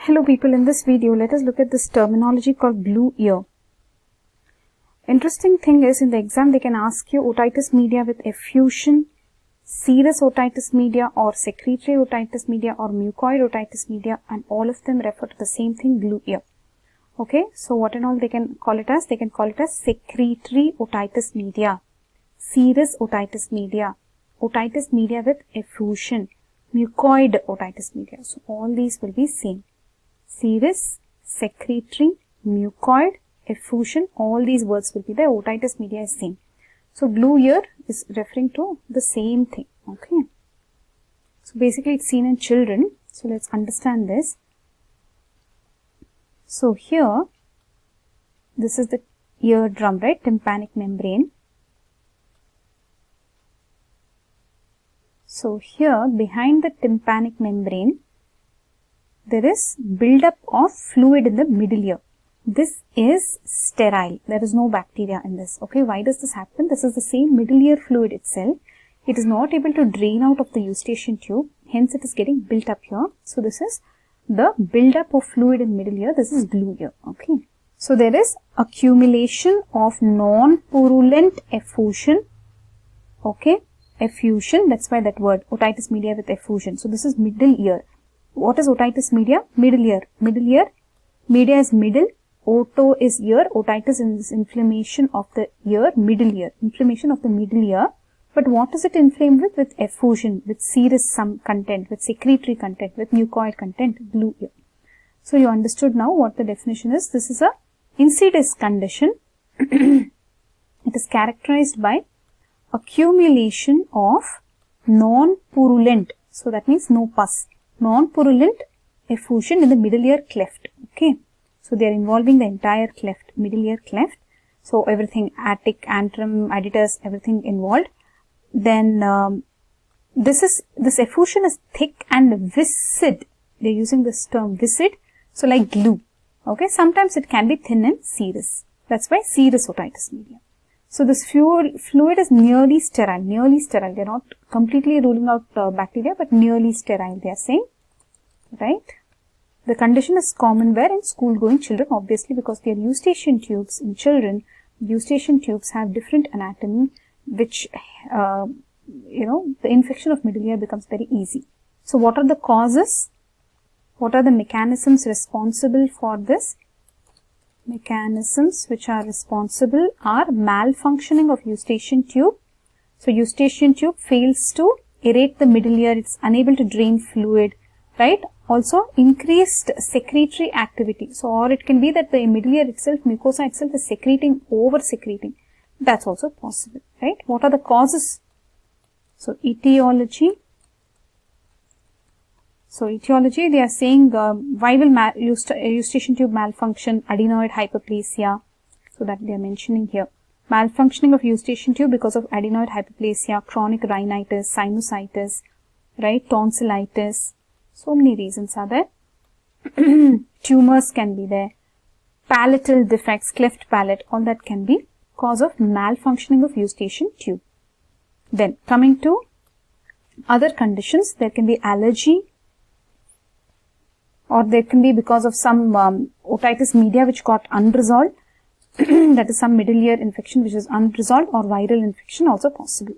Hello people, in this video let us look at this terminology called blue ear. Interesting thing is, in the exam they can ask you otitis media with effusion, serous otitis media or secretory otitis media or mucoid otitis media, and all of them refer to the same thing, blue ear. Okay, so what and all they can call it as? They can call it as secretory otitis media, serous otitis media, otitis media with effusion, mucoid otitis media. So all these will be same. Serous, secretory, mucoid, effusion, all these words will be there. Otitis media is same. So blue ear is referring to the same thing. Okay. So basically it's seen in children. So let's understand this. So here, this is the eardrum, right? Tympanic membrane. So here, behind the tympanic membrane, there is buildup of fluid in the middle ear. This is sterile. There is no bacteria in this. Okay, why does this happen? This is the same middle ear fluid itself. It is not able to drain out of the eustachian tube. Hence, it is getting built up here. So, this is the buildup of fluid in middle ear. This is blue ear. Okay. So, there is accumulation of non-purulent effusion. Okay. Effusion. That's why that word, otitis media with effusion. So, this is middle ear. What is otitis media? Middle ear. Middle ear. Media is middle. Oto is ear. Otitis is inflammation of the ear. Middle ear. Inflammation of the middle ear. But what is it inflamed with? With effusion, with serous some content, with secretory content, with mucoid content, blue ear. So you understood now what the definition is. This is a insidious condition. It is characterized by accumulation of non-purulent. So that means no pus. Non-purulent effusion in the middle ear cleft. Okay. So they are involving the entire cleft, middle ear cleft. So everything, attic, antrum, Ottitis, everything involved. Then this effusion is thick and viscid. They are using this term viscid. So like glue. Okay. Sometimes it can be thin and serous. That's why serous otitis media. So this fluid is nearly sterile. Nearly sterile. They are not completely ruling out bacteria, but nearly sterile. They are saying, right? The condition is common where in school-going children, obviously, because they are eustachian tubes in children. Eustachian tubes have different anatomy, which, the infection of middle ear becomes very easy. So, what are the causes? What are the mechanisms responsible for this? Mechanisms which are responsible are malfunctioning of eustachian tube. So, eustachian tube fails to aerate the middle ear. It's unable to drain fluid, right? Also, increased secretory activity. So, or it can be that the middle ear itself, mucosa itself is secreting, over-secreting. That's also possible, right? What are the causes? So, etiology. So, etiology, they are saying why will eustachian tube malfunction, adenoid hyperplasia. So, that they are mentioning here. Malfunctioning of eustachian tube because of adenoid hyperplasia, chronic rhinitis, sinusitis, right? Tonsillitis. So many reasons are there. Tumors can be there. Palatal defects, cleft palate, all that can be cause of malfunctioning of eustachian tube. Then coming to other conditions, there can be allergy, or there can be because of some otitis media which got unresolved. That is some middle ear infection which is unresolved, or viral infection also possible.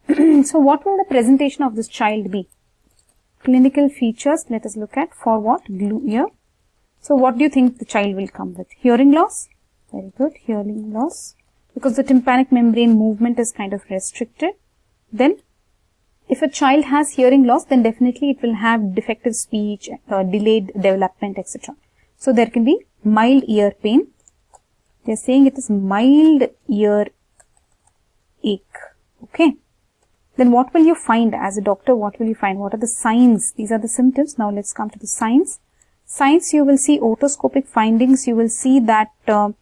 So what will the presentation of this child be? Clinical features, let us look at for what? Blue ear. So what do you think the child will come with? Hearing loss? Very good, hearing loss. Because the tympanic membrane movement is kind of restricted. Then, if a child has hearing loss, then definitely it will have defective speech, delayed development, etc. So there can be mild ear pain. They are saying it is mild ear ache. Okay. Then what will you find as a doctor? What will you find? What are the signs? These are the symptoms. Now let's come to the signs. Signs, you will see otoscopic findings. You will see that the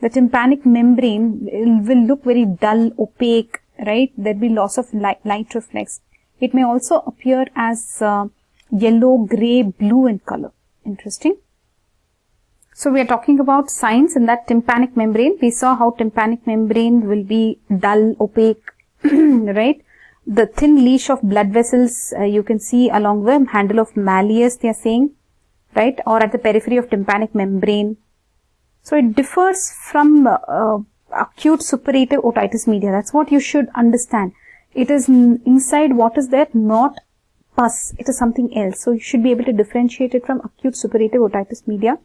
tympanic membrane will look very dull, opaque, right? There will be loss of light reflex. It may also appear as yellow, grey, blue in color. Interesting. So we are talking about signs in that tympanic membrane. We saw how tympanic membrane will be dull, opaque, right? The thin leash of blood vessels you can see along the handle of malleus, they are saying. right, or at the periphery of tympanic membrane. So it differs from acute suppurative otitis media. That's what you should understand. It is inside what is there, not pus. It is something else. So you should be able to differentiate it from acute suppurative otitis media.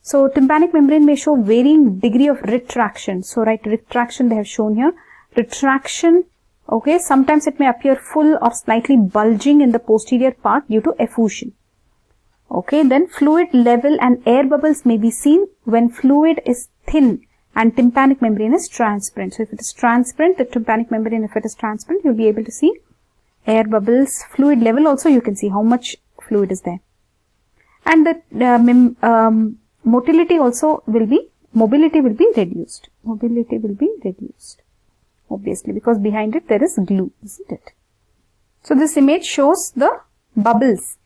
So tympanic membrane may show varying degree of retraction. So right, retraction they have shown here. Retraction, okay, sometimes it may appear full or slightly bulging in the posterior part due to effusion. Okay, then fluid level and air bubbles may be seen when fluid is thin and tympanic membrane is transparent. So if it is transparent, the tympanic membrane, if it is transparent, you'll be able to see air bubbles. Fluid level also you can see how much fluid is there. And the mobility will be reduced. Mobility will be reduced, obviously, because behind it there is glue, isn't it? So this image shows the bubbles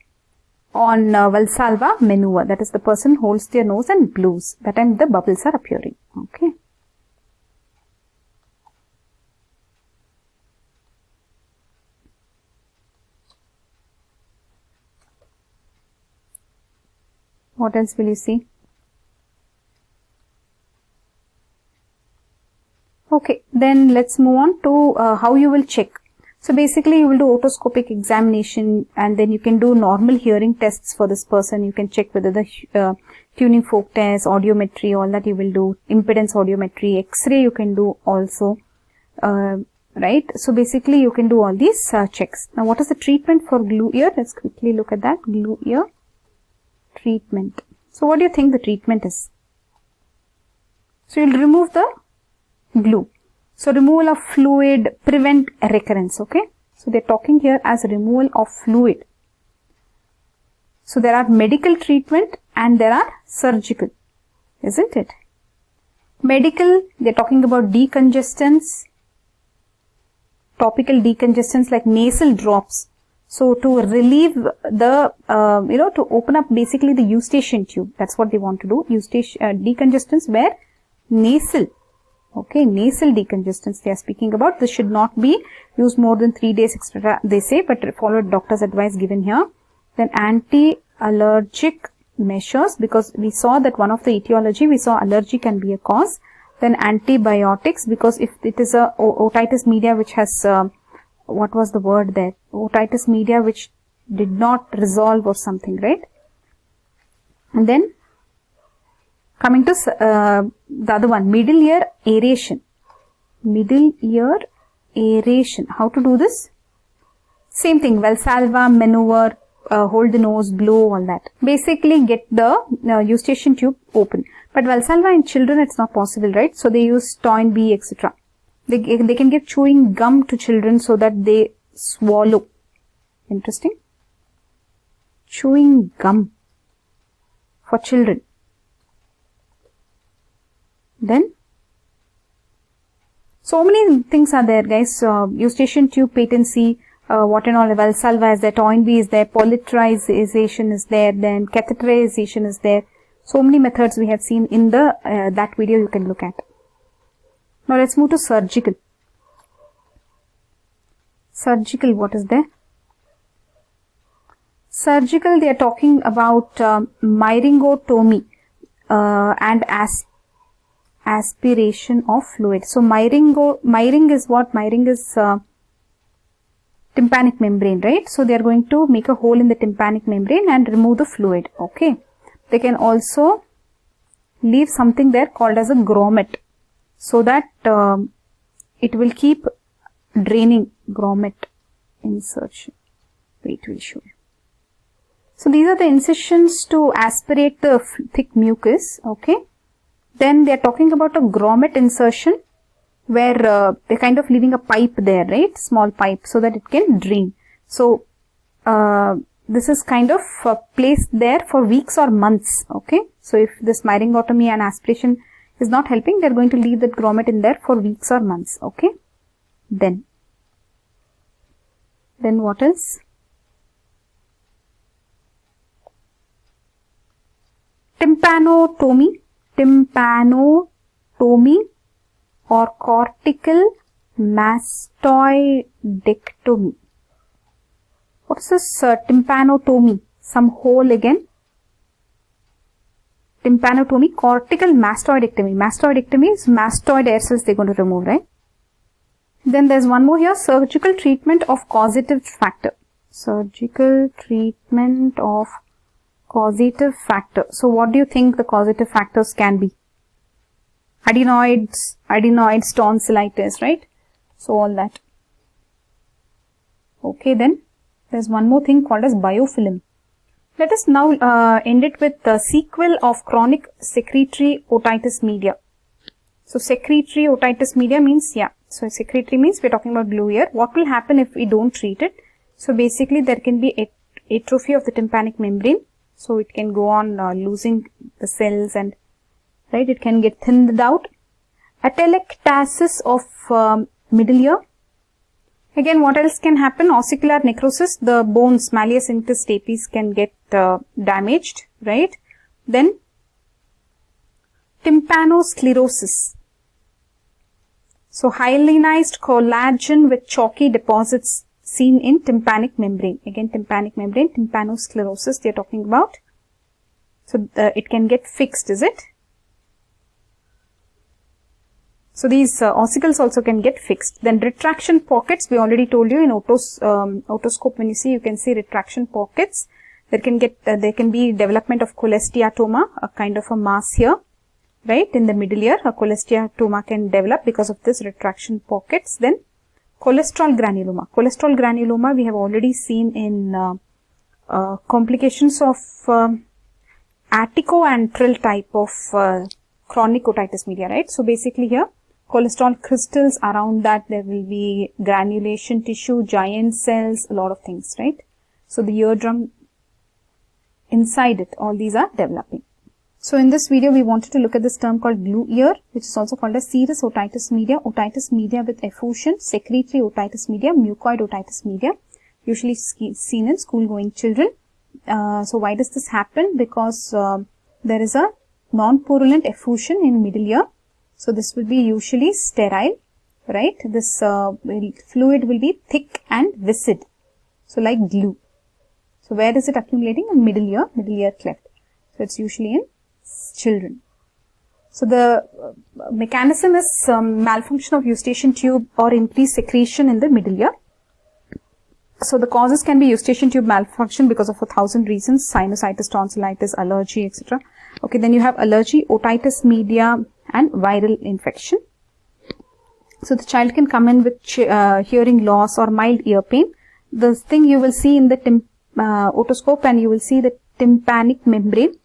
on Valsalva maneuver. That is, the person holds their nose and blows. That time the bubbles are appearing. Okay. What else will you see? Okay, then let's move on to how you will check. So basically you will do otoscopic examination, and then you can do normal hearing tests for this person. You can check whether the tuning fork test, audiometry, all that you will do, impedance audiometry, X-ray you can do also, right? So basically you can do all these checks. Now what is the treatment for glue ear? Let's quickly look at that. Glue ear treatment. So what do you think the treatment is? So you'll remove the glue. So removal of fluid, prevent recurrence, okay? So they're talking here as removal of fluid. So there are medical treatment and there are surgical, isn't it? Medical, they're talking about decongestants, topical decongestants like nasal drops. So to relieve the, to open up basically the eustachian tube. That's what they want to do. Decongestants where nasal. Okay, nasal decongestants they are speaking about. This should not be used more than 3 days extra, they say, but follow doctor's advice given here. Then anti-allergic measures, because we saw that one of the etiology, we saw allergy can be a cause. Then antibiotics, because if it is a otitis media which has, what was the word there? Otitis media which did not resolve or something, right? And then coming to the other one, middle ear aeration. Middle ear aeration. How to do this? Same thing, Valsalva maneuver, hold the nose, blow, all that. Basically get the eustachian tube open. But Valsalva in children it's not possible, right? So they use Toynbee, etc. They can give chewing gum to children so that they swallow. Interesting. Chewing gum for children. Then, so many things are there, guys. Eustachian tube patency, what and all, Valsalva is there, Toynbee is there, polyterization is there, then catheterization is there. So many methods we have seen in the that video you can look at. Now let's move to surgical. Surgical, what is there? Surgical, they are talking about myringotomy and aspiration of fluid. So myring is what? Myring is tympanic membrane, right? So they are going to make a hole in the tympanic membrane and remove the fluid. Okay. They can also leave something there called as a grommet, so that it will keep draining. Grommet insertion. Wait, we'll show you. So these are the incisions to aspirate the thick mucus. Okay. Then they are talking about a grommet insertion where they're kind of leaving a pipe there, right? Small pipe, so that it can drain. So this is kind of placed there for weeks or months. Okay. So if this myringotomy and aspiration is not helping, they're going to leave that grommet in there for weeks or months. Okay. Then what else? Tympanotomy or cortical mastoidectomy. What is this tympanotomy? Some hole again. tympanotomy, cortical mastoidectomy. Mastoidectomy is mastoid air cells they're going to remove, right? Then there's one more here, surgical treatment of causative factor. Surgical treatment of causative factor. So what do you think the causative factors can be? Adenoids, tonsillitis, right? So all that. Okay, then there's one more thing called as biofilm. Let us now end it with the sequel of chronic secretory otitis media. So secretory otitis media means, so secretory means we're talking about glue ear. What will happen if we don't treat it? So basically there can be atrophy of the tympanic membrane. So it can go on losing the cells and, right, it can get thinned out. Atelectasis of middle ear. Again, what else can happen? Ossicular necrosis, the bones, malleus inctus stapes can get damaged, right? Then tympanosclerosis. So hyalinized collagen with chalky deposits seen in tympanic membrane. Again, tympanic membrane, tympanosclerosis they are talking about. So it can get fixed, is it? So these ossicles also can get fixed. Then retraction pockets, we already told you in otoscope when you see, you can see retraction pockets. There can be development of cholesteatoma, a kind of a mass here, right, in the middle ear. A cholesteatoma can develop because of this retraction pockets. Then cholesterol granuloma. Cholesterol granuloma we have already seen in complications of atticoantral type of chronic otitis media, right? So basically here, cholesterol crystals around that, there will be granulation tissue, giant cells, a lot of things, right? So the eardrum, inside it, all these are developing. So in this video, we wanted to look at this term called glue ear, which is also called as serous otitis media with effusion, secretory otitis media, mucoid otitis media, usually seen in school-going children. So why does this happen? Because there is a non-purulent effusion in middle ear. So this will be usually sterile, right? This fluid will be thick and viscid, so like glue. So where is it accumulating? In middle ear cleft. So it's usually in children. So the mechanism is malfunction of eustachian tube or increased secretion in the middle ear. So the causes can be eustachian tube malfunction because of 1,000 reasons, sinusitis, tonsillitis, allergy, etc. Okay, then you have allergy, otitis media, and viral infection. So the child can come in with hearing loss or mild ear pain. The thing you will see in the otoscope, and you will see the tympanic membrane,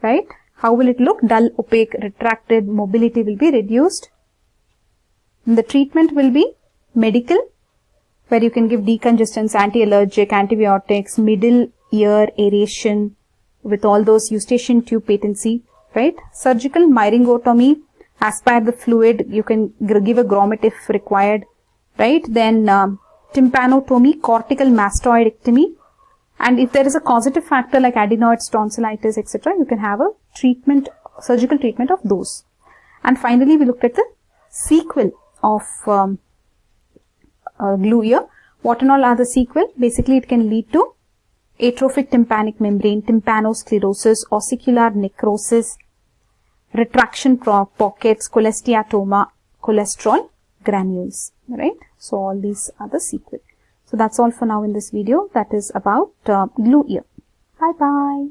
right? How will it look? Dull, opaque, retracted, mobility will be reduced. And the treatment will be medical, where you can give decongestants, anti-allergic, antibiotics, middle ear aeration with all those eustachian tube patency, right? Surgical myringotomy, aspire the fluid, you can give a grommet if required, right? Then tympanotomy, cortical mastoidectomy, and if there is a causative factor like adenoids, tonsillitis, etc., you can have a treatment, surgical treatment of those. And finally, we looked at the sequel of glue ear. What and all are the sequel? Basically, it can lead to atrophic tympanic membrane, tympanosclerosis, ossicular necrosis, retraction pockets, cholesteatoma, cholesterol granules, right? So all these are the sequel. So that's all for now in this video. That is about glue ear. Bye bye.